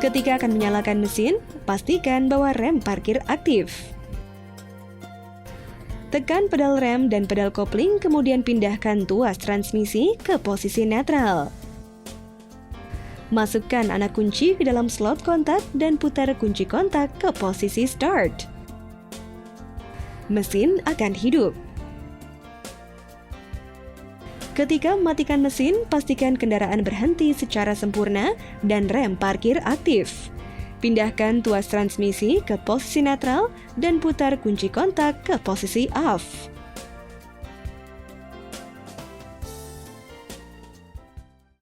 Ketika akan menyalakan mesin, pastikan bahwa rem parkir aktif. Tekan pedal rem dan pedal kopling, kemudian pindahkan tuas transmisi ke posisi netral. Masukkan anak kunci ke dalam slot kontak dan putar kunci kontak ke posisi start. Mesin akan hidup. Ketika mematikan mesin, pastikan kendaraan berhenti secara sempurna dan rem parkir aktif. Pindahkan tuas transmisi ke posisi netral dan putar kunci kontak ke posisi off.